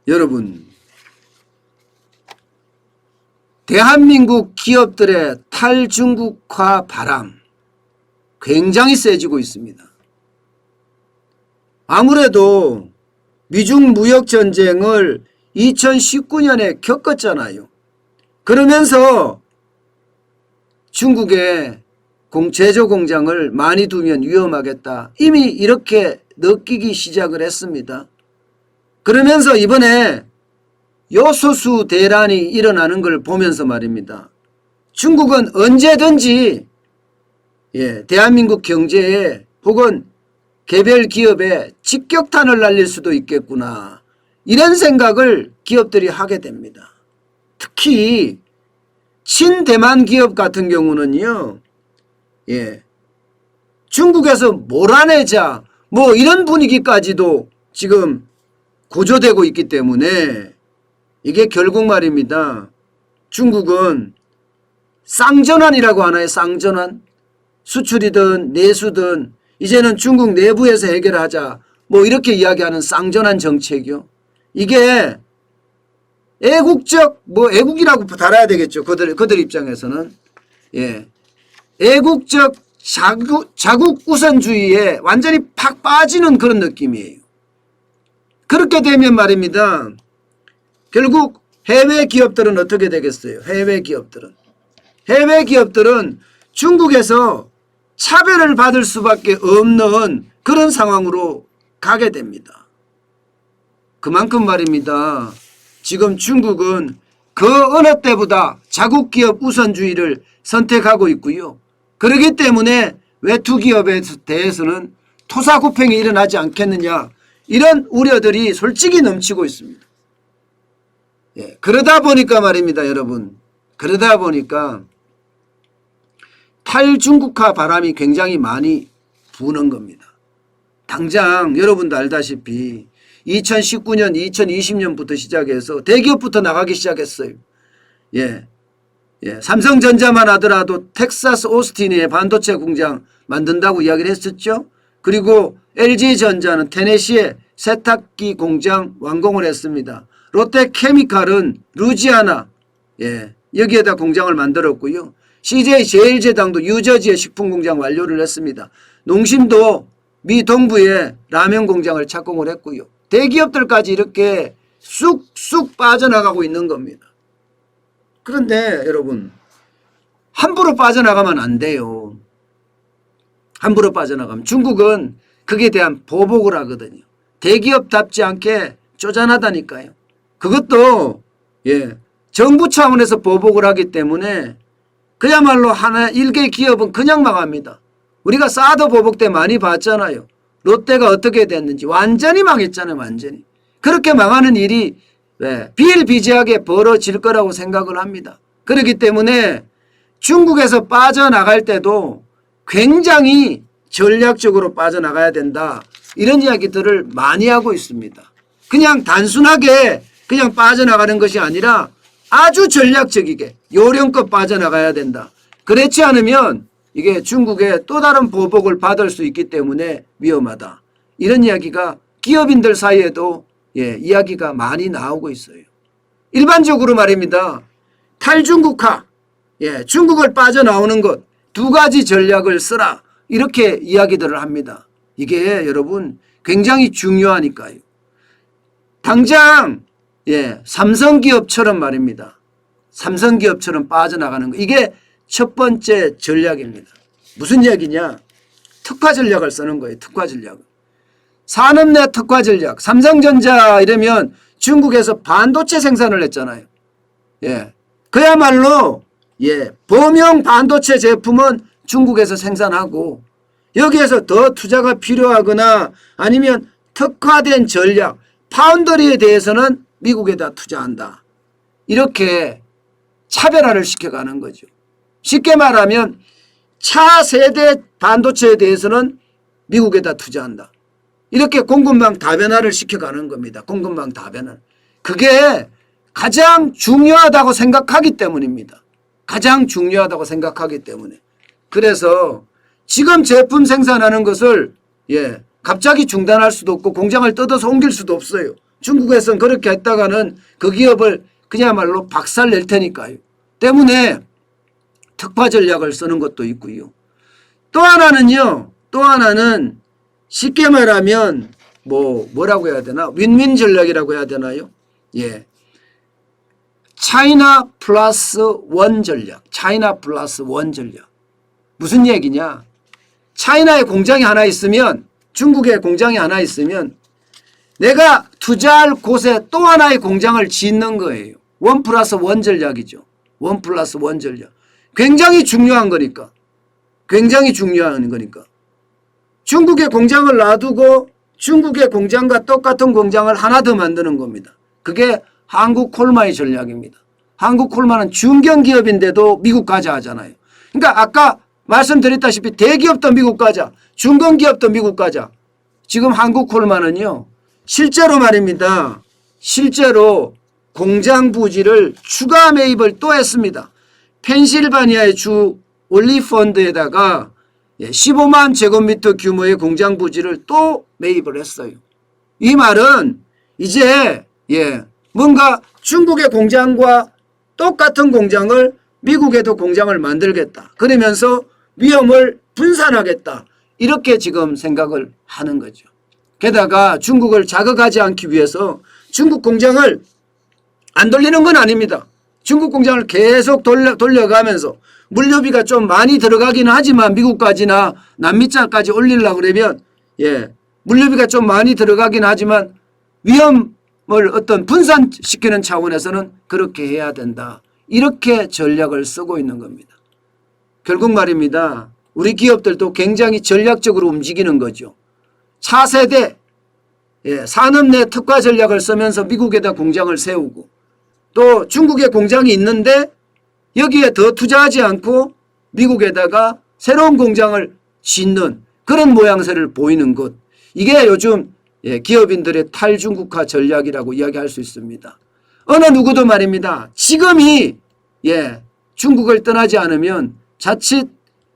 여러분, 대한민국 기업들의 탈중국화 바람 굉장히 세지고 있습니다. 아무래도 미중 무역전쟁을 2019년에 겪었잖아요. 그러면서 중국에 제조 공장을 많이 두면 위험하겠다. 이미 이렇게 느끼기 시작을 했습니다. 그러면서 이번에 요소수 대란이 일어나는 걸 보면서 말입니다. 중국은 언제든지 대한민국 경제에 혹은 개별 기업에 직격탄을 날릴 수도 있겠구나. 이런 생각을 기업들이 하게 됩니다. 특히 친대만 기업 같은 경우는요. 중국에서 몰아내자 뭐 이런 분위기까지도 지금 고조되고 있기 때문에 이게 결국 말입니다. 중국은 쌍전환이라고 하나요? 쌍전환? 수출이든 내수든 이제는 중국 내부에서 해결하자 뭐 이렇게 이야기하는 쌍전환 정책이요. 이게 애국적 애국이라고 달아야 되겠죠. 그들 입장에서는 애국적 자국 우선주의에 완전히 팍 빠지는 그런 느낌이에요. 그렇게 되면 말입니다. 결국 해외 기업들은 어떻게 되겠어요? 해외 기업들은 중국에서 차별을 받을 수밖에 없는 그런 상황으로 가게 됩니다. 그만큼 말입니다. 지금 중국은 그 어느 때보다 자국 기업 우선주의를 선택하고 있고요. 그렇기 때문에 외투 기업에 대해서는 토사구팽이 일어나지 않겠느냐 이런 우려들이 솔직히 넘치고 있습니다. 그러다 보니까 말입니다. 여러분. 그러다 보니까 탈중국화 바람이 굉장히 많이 부는 겁니다. 당장 여러분도 알다시피 2019년 2020년부터 시작해서 대기업부터 나가기 시작했어요. 삼성전자만 하더라도 텍사스 오스틴에 반도체 공장 만든다고 이야기를 했었죠. 그리고 LG전자는 테네시에 세탁기 공장 완공을 했습니다. 롯데케미칼은 루지아나 여기에다 공장을 만들었고요. CJ 제일제당도 뉴저지에 식품공장 완료를 했습니다. 농심도 미 동부에 라면 공장을 착공을 했고요. 대기업들까지 이렇게 쑥쑥 빠져나가고 있는 겁니다. 그런데 여러분 함부로 빠져나가면 안 돼요. 함부로 빠져나가면 중국은 그에 대한 보복을 하거든요. 대기업답지 않게 쪼잔하다니까요. 그것도 정부 차원에서 보복을 하기 때문에 그야말로 하나 일개 기업은 그냥 망합니다. 우리가 사드 보복 때 많이 봤잖아요. 롯데가 어떻게 됐는지 완전히 망했잖아요. 완전히. 그렇게 망하는 일이 비일비재하게 벌어질 거라고 생각을 합니다. 그렇기 때문에 중국에서 빠져나갈 때도 굉장히 전략적으로 빠져나가야 된다. 이런 이야기들을 많이 하고 있습니다. 그냥 단순하게 그냥 빠져나가는 것이 아니라 아주 전략적이게 요령껏 빠져나가야 된다. 그렇지 않으면 이게 중국의 또 다른 보복을 받을 수 있기 때문에 위험하다. 이런 이야기가 기업인들 사이에도 이야기가 많이 나오고 있어요. 일반적으로 말입니다. 탈중국화, 중국을 빠져나오는 것 두 가지 전략을 쓰라. 이렇게 이야기들을 합니다. 이게 여러분 굉장히 중요하니까요. 당장 삼성기업처럼 말입니다. 삼성기업처럼 빠져나가는 거. 이게 첫 번째 전략입니다. 무슨 이야기냐? 특화 전략을 쓰는 거예요. 특화 전략. 산업 내 특화 전략. 삼성전자 이러면 중국에서 반도체 생산을 했잖아요. 그야말로 범용 반도체 제품은 중국에서 생산하고 여기에서 더 투자가 필요하거나 아니면 특화된 전략, 파운더리에 대해서는 미국에다 투자한다. 이렇게 차별화를 시켜가는 거죠. 쉽게 말하면 차세대 반도체에 대해서는 미국에다 투자한다. 이렇게 공급망 다변화를 시켜가는 겁니다. 공급망 다변화. 그게 가장 중요하다고 생각하기 때문입니다. 가장 중요하다고 생각하기 때문에. 그래서 지금 제품 생산하는 것을 갑자기 중단할 수도 없고 공장을 뜯어서 옮길 수도 없어요. 중국에서는 그렇게 했다가는 그 기업을 그야말로 박살낼 테니까요. 때문에 특화 전략을 쓰는 것도 있고요. 또 하나는 쉽게 말하면 뭐라고 해야 되나? 윈윈 전략이라고 해야 되나요? 예. 차이나 플러스 원 전략. 차이나 플러스 원 전략. 무슨 얘기냐? 차이나에 공장이 하나 있으면, 중국에 공장이 하나 있으면 내가 투자할 곳에 또 하나의 공장을 짓는 거예요. 원 플러스 원 전략이죠. 원 플러스 원 전략. 굉장히 중요한 거니까. 굉장히 중요한 거니까. 중국에 공장을 놔두고 중국의 공장과 똑같은 공장을 하나 더 만드는 겁니다. 그게 한국콜마의 전략입니다. 한국콜마는 중견기업인데도 미국 가자 하잖아요. 그러니까 아까 말씀드렸다시피 대기업도 미국 가자, 중견기업도 미국 가자. 지금 한국콜마는요. 실제로 말입니다. 실제로 공장 부지를 추가 매입을 또 했습니다. 펜실바니아의 주 올리펀드에다가 15만 제곱미터 규모의 공장 부지를 또 매입을 했어요. 이 말은 이제 뭔가 중국의 공장과 똑같은 공장을 미국에도 공장을 만들겠다. 그러면서 위험을 분산하겠다. 이렇게 지금 생각을 하는 거죠. 게다가 중국을 자극하지 않기 위해서 중국 공장을 안 돌리는 건 아닙니다. 중국 공장을 계속 돌려가면서 물류비가 좀 많이 들어가기는 하지만 미국까지나 남미짜까지 올리려고 그러면 물류비가 좀 많이 들어가긴 하지만 위험을 어떤 분산시키는 차원에서는 그렇게 해야 된다. 이렇게 전략을 쓰고 있는 겁니다. 결국 말입니다. 우리 기업들도 굉장히 전략적으로 움직이는 거죠. 차세대 산업 내 특화 전략을 쓰면서 미국에다 공장을 세우고 또 중국에 공장이 있는데 여기에 더 투자하지 않고 미국에다가 새로운 공장을 짓는 그런 모양새를 보이는 것. 이게 요즘 기업인들의 탈중국화 전략이라고 이야기할 수 있습니다. 어느 누구도 말입니다. 지금이 중국을 떠나지 않으면 자칫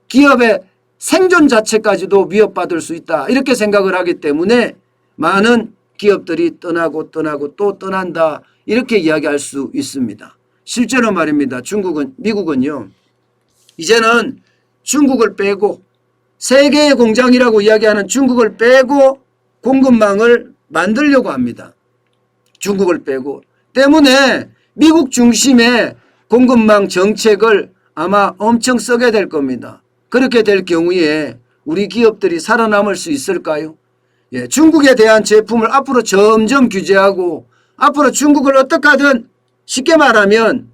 기업의 생존 자체까지도 위협받을 수 있다. 이렇게 생각을 하기 때문에 많은 기업들이 떠나고 또 떠난다. 이렇게 이야기할 수 있습니다. 실제로 말입니다. 미국은요. 이제는 중국을 빼고 세계의 공장이라고 이야기하는 중국을 빼고 공급망을 만들려고 합니다. 중국을 빼고. 때문에 미국 중심의 공급망 정책을 아마 엄청 쓰게 될 겁니다. 그렇게 될 경우에 우리 기업들이 살아남을 수 있을까요? 중국에 대한 제품을 앞으로 점점 규제하고 앞으로 중국을 어떻게 하든 쉽게 말하면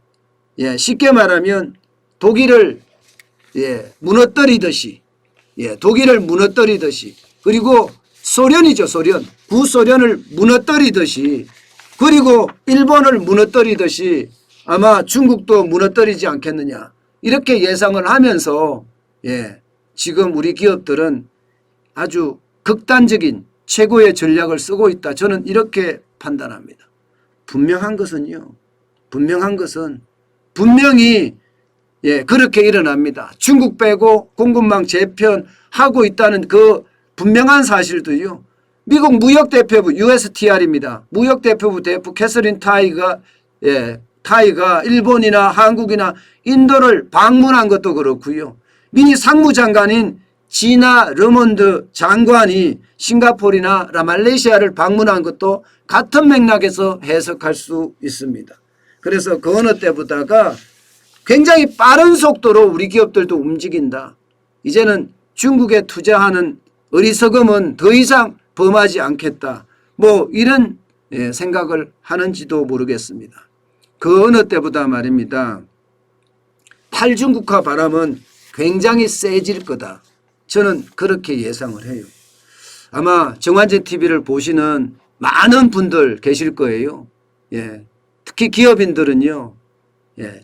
독일을 무너뜨리듯이 그리고 소련이죠. 구소련을 무너뜨리듯이 그리고 일본을 무너뜨리듯이 아마 중국도 무너뜨리지 않겠느냐 이렇게 예상을 하면서 지금 우리 기업들은 아주 극단적인 최고의 전략을 쓰고 있다. 저는 이렇게 판단합니다. 분명한 것은 분명히 그렇게 일어납니다. 중국 빼고 공급망 재편하고 있다는 그 분명한 사실도요. 미국 무역대표부 USTR입니다. 무역대표부 대표 캐서린 타이가 일본이나 한국이나 인도를 방문한 것도 그렇고요. 미 상무장관인 지나 르몬드 장관이 싱가포르나 말레이시아를 방문한 것도 같은 맥락에서 해석할 수 있습니다. 그래서 그 어느 때보다가 굉장히 빠른 속도로 우리 기업들도 움직인다. 이제는 중국에 투자하는 어리석음은 더 이상 범하지 않겠다. 이런 생각을 하는지도 모르겠습니다. 그 어느 때보다 말입니다. 탈중국화 바람은 굉장히 세질 거다. 저는 그렇게 예상을 해요. 아마 정환재 TV를 보시는 많은 분들 계실 거예요. 특히 기업인들은요.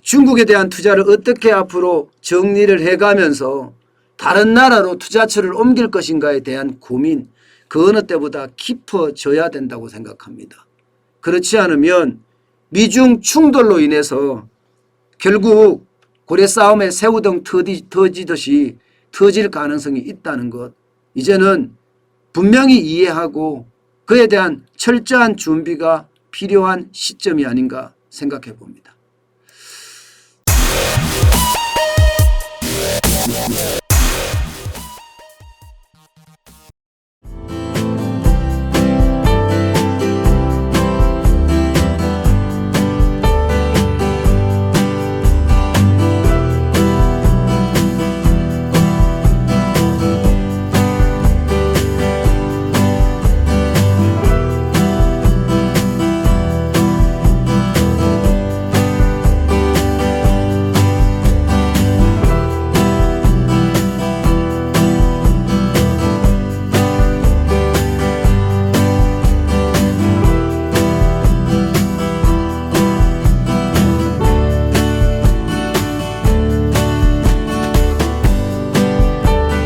중국에 대한 투자를 어떻게 앞으로 정리를 해가면서 다른 나라로 투자처를 옮길 것인가에 대한 고민 그 어느 때보다 깊어져야 된다고 생각합니다. 그렇지 않으면 미중 충돌로 인해서 결국 고래 싸움에 새우등 터지듯이 터질 가능성이 있다는 것 이제는 분명히 이해하고 그에 대한 철저한 준비가 필요한 시점이 아닌가 생각해 봅니다.